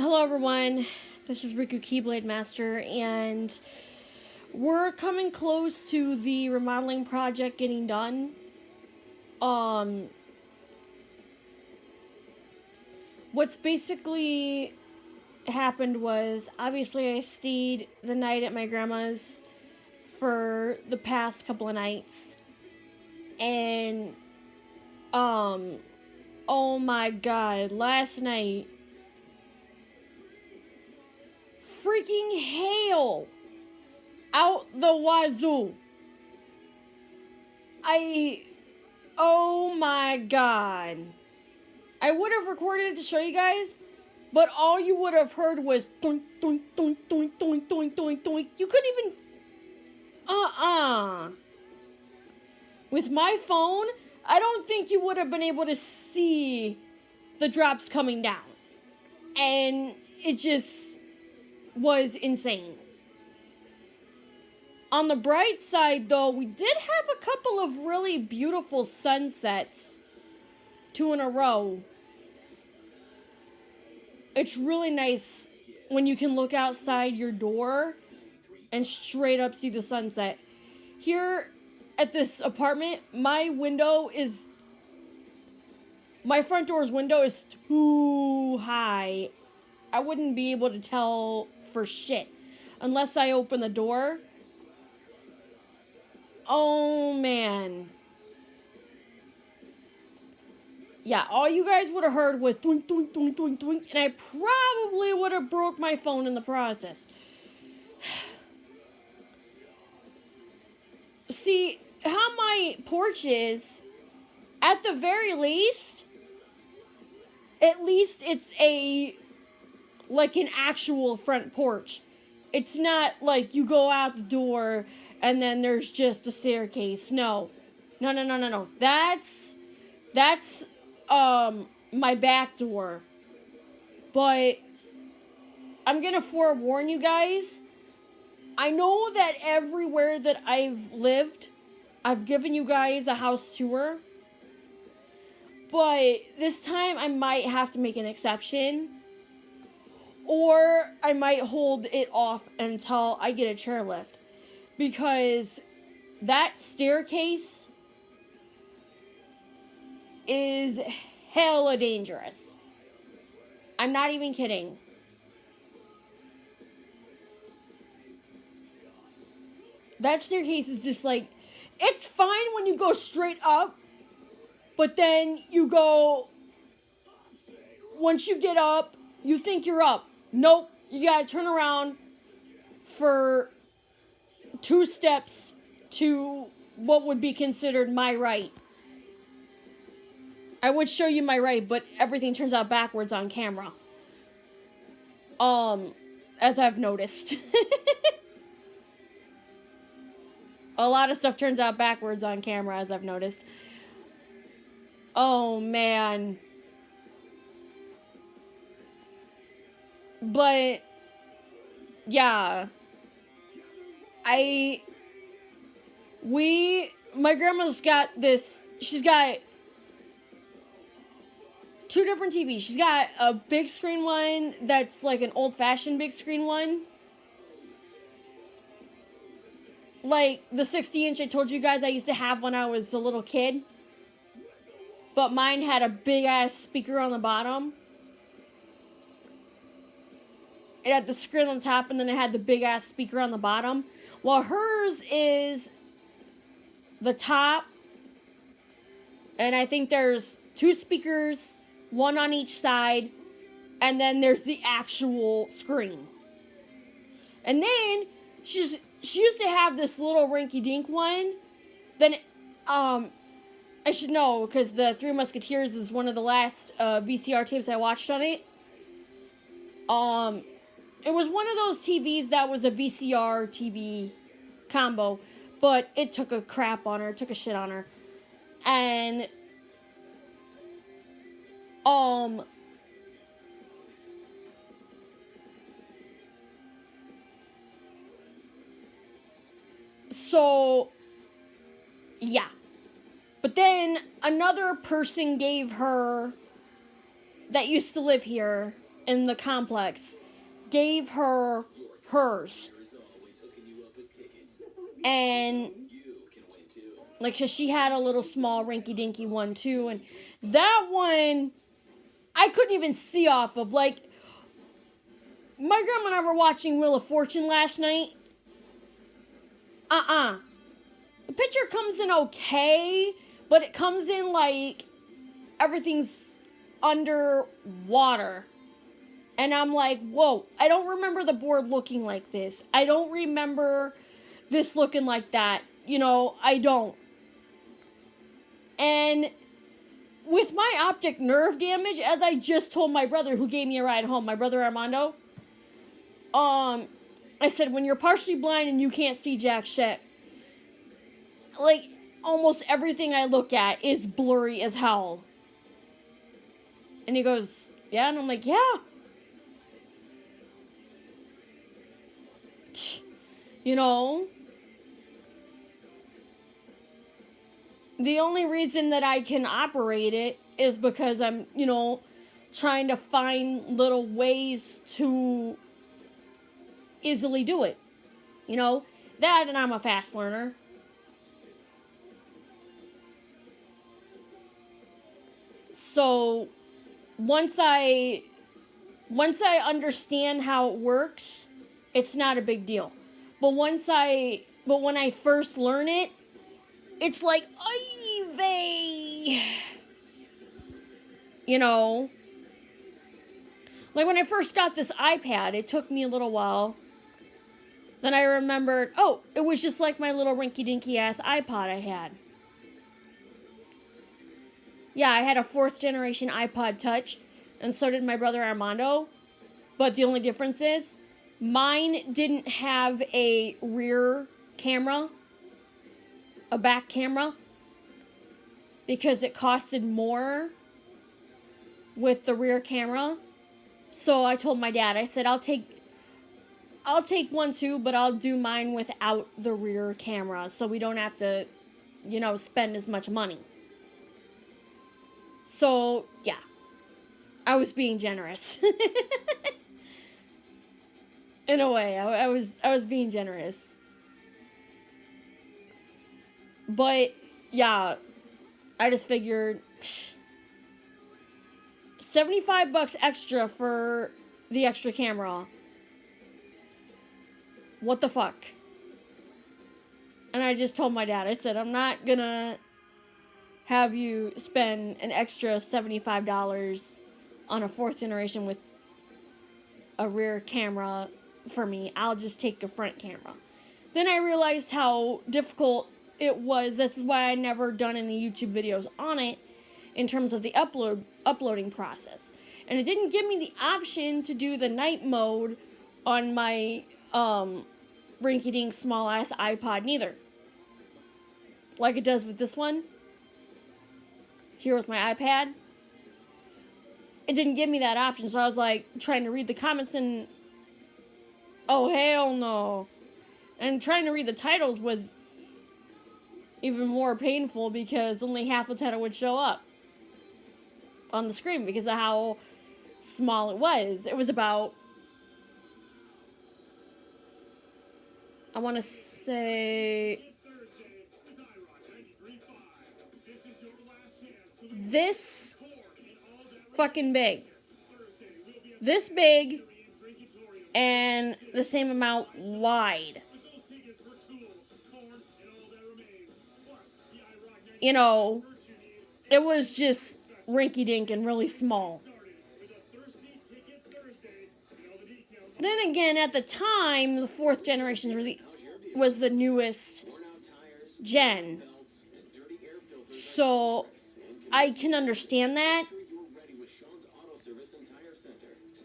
Hello everyone, this is Riku Keyblade Master, and we're coming close to the remodeling project getting done. What's basically happened was, obviously I stayed the night at my grandma's for the past couple of nights, and, oh my god, last night, freaking hail out the wazoo. Oh my god. I would have recorded it to show you guys, but all you would have heard was doink, doink, doink, doink, doink, doink, doink, doink. You couldn't even, with my phone, I don't think you would have been able to see the drops coming down. And it just was insane. On the bright side, though, we did have a couple of really beautiful sunsets, 2 in a row. It's really nice when you can look outside your door and straight up see the sunset. Here at this apartment, my front door's window is too high. I wouldn't be able to tell for shit unless I open the door. Oh man. Yeah, all you guys would have heard was doink, doink, doink, doink, doink, and I probably would have broke my phone in the process. See, how my porch is, at the very least, it's like an actual front porch. It's not like you go out the door and then there's just a staircase. No. That's my back door. But I'm gonna forewarn you guys. I know that everywhere that I've lived, I've given you guys a house tour. But this time I might have to make an exception. Or I might hold it off until I get a chairlift. Because that staircase is hella dangerous. I'm not even kidding. That staircase is just like, it's fine when you go straight up, but then you go, once you get up, you think you're up. Nope, you gotta turn around for 2 steps to what would be considered my right. I would show you my right, but everything turns out backwards on camera. As I've noticed. A lot of stuff turns out backwards on camera, as I've noticed. Oh, man. But, yeah. My grandma's got this, she's got 2 different TVs. She's got a big screen one that's like an old-fashioned big screen one. Like the 60-inch I told you guys I used to have when I was a little kid. But mine had a big-ass speaker on the bottom. It had the screen on the top, and then it had the big-ass speaker on the bottom. While hers is the top, and I think there's 2 speakers, 1 on each side, and then there's the actual screen. And then she used to have this little rinky-dink one. Then, I should know, because the Three Musketeers is one of the last VCR tapes I watched on it. It was one of those TVs that was a VCR TV combo, but it took a crap on her, it took a shit on her. And, so, yeah. But then another person gave her, that used to live here, in the complex gave her hers. And like, cause she had a little small rinky-dinky one too, and that one I couldn't even see off of. Like, my grandma and I were watching Wheel of Fortune last night. The picture comes in okay, but it comes in like everything's underwater. And I'm like, whoa, I don't remember the board looking like this. I don't remember this looking like that. You know, I don't. And with my optic nerve damage, as I just told my brother who gave me a ride home, my brother Armando, I said, when you're partially blind and you can't see jack shit, like, almost everything I look at is blurry as hell. And he goes, yeah? And I'm like, yeah. You know? The only reason that I can operate it is because I'm, you know, trying to find little ways to easily do it. You know? That, and I'm a fast learner. So, once I understand how it works, it's not a big deal. But when I first learn it, it's like, ay vey. You know? Like, when I first got this iPad, it took me a little while. Then I remembered, oh, it was just like my little rinky-dinky ass iPod I had. Yeah, I had a 4th generation iPod Touch, and so did my brother Armando. But the only difference is, mine didn't have a rear camera, a back camera, because it costed more with the rear camera. So I told my dad, I said, I'll take one too, but I'll do mine without the rear camera, so we don't have to, you know, spend as much money. So, yeah. I was being generous. In a way, I was being generous. But, yeah, I just figured, $75 extra for the extra camera. What the fuck? And I just told my dad, I said, I'm not gonna have you spend an extra $75 on a 4th generation with a rear camera for me. I'll just take the front camera. Then I realized how difficult it was. That's why I never done any YouTube videos on it in terms of the uploading process. And it didn't give me the option to do the night mode on my rinky-dink small ass iPod neither. Like it does with this one. Here with my iPad. It didn't give me that option, so I was like trying to read the comments and oh hell no. And trying to read the titles was even more painful because only half the title would show up on the screen because of how small it was. It was about, I want to say, this fucking big. This big and the same amount wide. You know, it was just rinky-dink and really small. Then again, at the time, the 4th generation was the newest gen. So I can understand that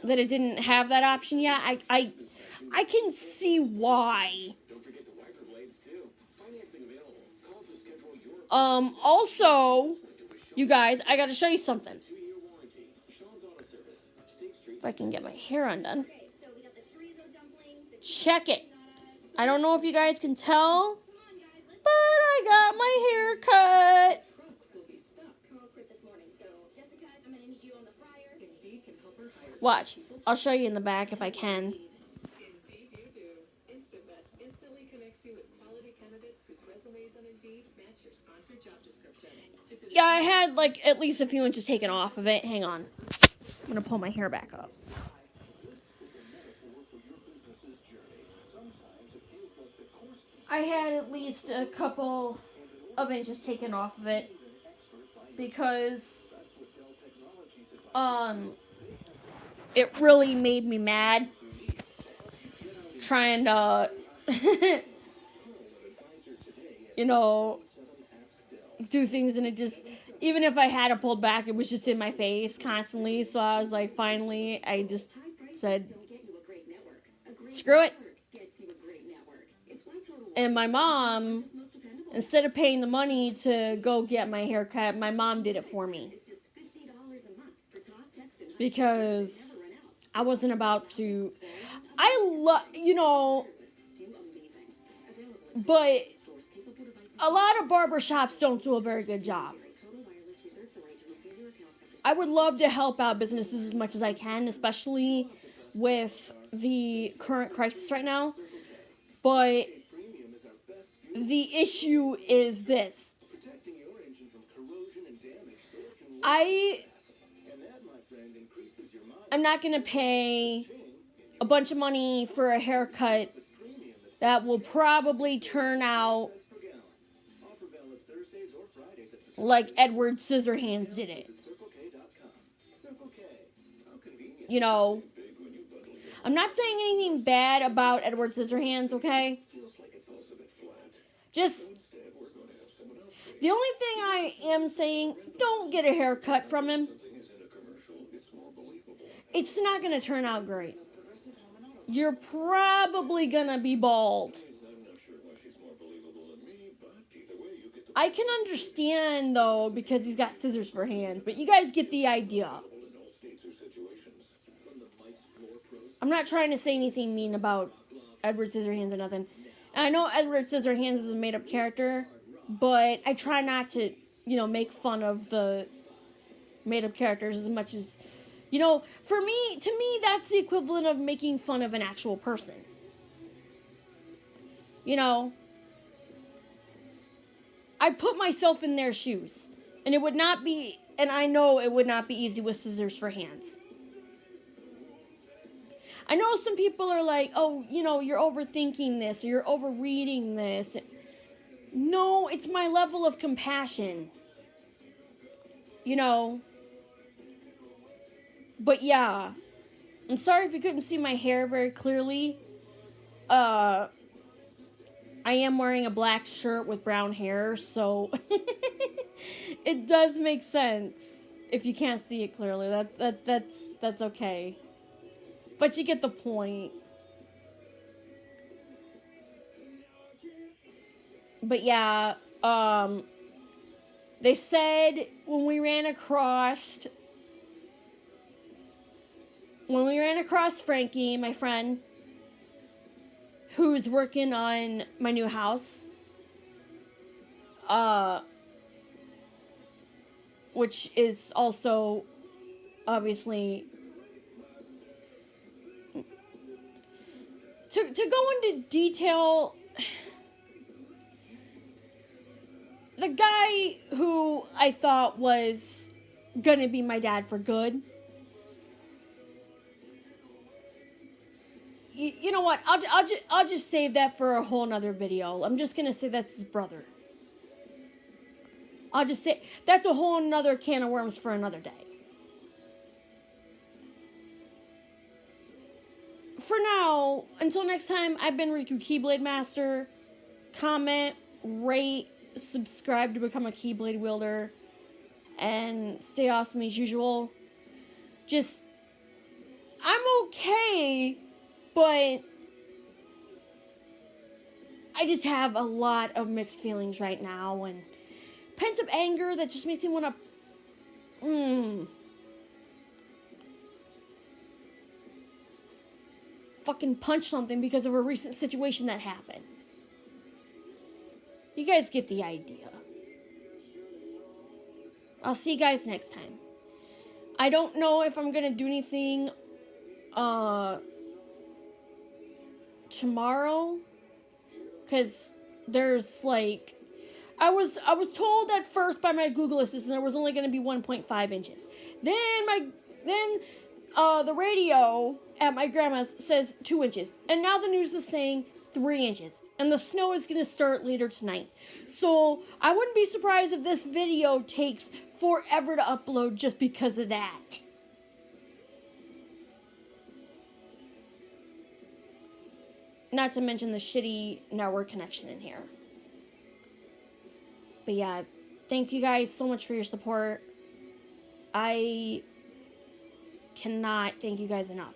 it didn't have that option yet. I can see why. Also, you guys, I gotta show you something. If I can get my hair undone. Check it. I don't know if you guys can tell, but I got my hair cut. Watch. I'll show you in the back if I can. Yeah, I had like at least a few inches taken off of it. Hang on. I'm gonna pull my hair back up. I had at least a couple of inches taken off of it because it really made me mad trying to you know, do things, and it just, even if I had it pulled back, it was just in my face constantly. So I was like, finally, I just said, screw it. And my mom, instead of paying the money to go get my hair cut, my mom did it for me. Because I wasn't about to, but a lot of barbershops don't do a very good job. I would love to help out businesses as much as I can, especially with the current crisis right now. But the issue is this. I'm not going to pay a bunch of money for a haircut that will probably turn out like Edward Scissorhands did it. You know, I'm not saying anything bad about Edward Scissorhands, okay? Just, the only thing I am saying, don't get a haircut from him. It's not going to turn out great. You're probably going to be bald. I can understand, though, because he's got scissors for hands, but you guys get the idea. I'm not trying to say anything mean about Edward Scissorhands or nothing. And I know Edward Scissorhands is a made-up character, but I try not to, make fun of the made-up characters as much as, to me, that's the equivalent of making fun of an actual person. I put myself in their shoes. And I know it would not be easy with scissors for hands. I know some people are like, oh, you're overthinking this, or you're overreading this. No, it's my level of compassion. But yeah, I'm sorry if you couldn't see my hair very clearly. I am wearing a black shirt with brown hair, so it does make sense if you can't see it clearly. That's okay. But you get the point. But yeah, they said when we ran across Frankie, my friend, who's working on my new house, which is also obviously to go into detail, the guy who I thought was gonna be my dad for good, you know what? I'll just save that for a whole nother video. I'm just gonna say that's his brother. I'll just say that's a whole nother can of worms for another day. For now, until next time, I've been Riku Keyblade Master. Comment, rate, subscribe to become a Keyblade wielder, and stay awesome as usual. I'm okay, but I just have a lot of mixed feelings right now, and pent-up anger that just makes me want to fucking punch something because of a recent situation that happened. You guys get the idea. I'll see you guys next time. I don't know if I'm gonna do anything tomorrow, because there's like, I was told at first by my Google Assistant there was only going to be 1.5 inches. Then the radio at my grandma's says 2 inches, and now the news is saying 3 inches, and the snow is going to start later tonight. So I wouldn't be surprised if this video takes forever to upload just because of that. Not to mention the shitty network connection in here. But yeah, thank you guys so much for your support. I cannot thank you guys enough.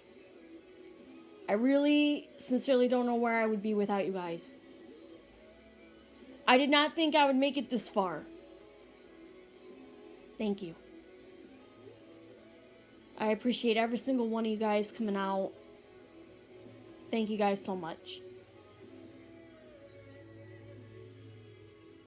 I really, sincerely don't know where I would be without you guys. I did not think I would make it this far. Thank you. I appreciate every single one of you guys coming out. Thank you guys so much.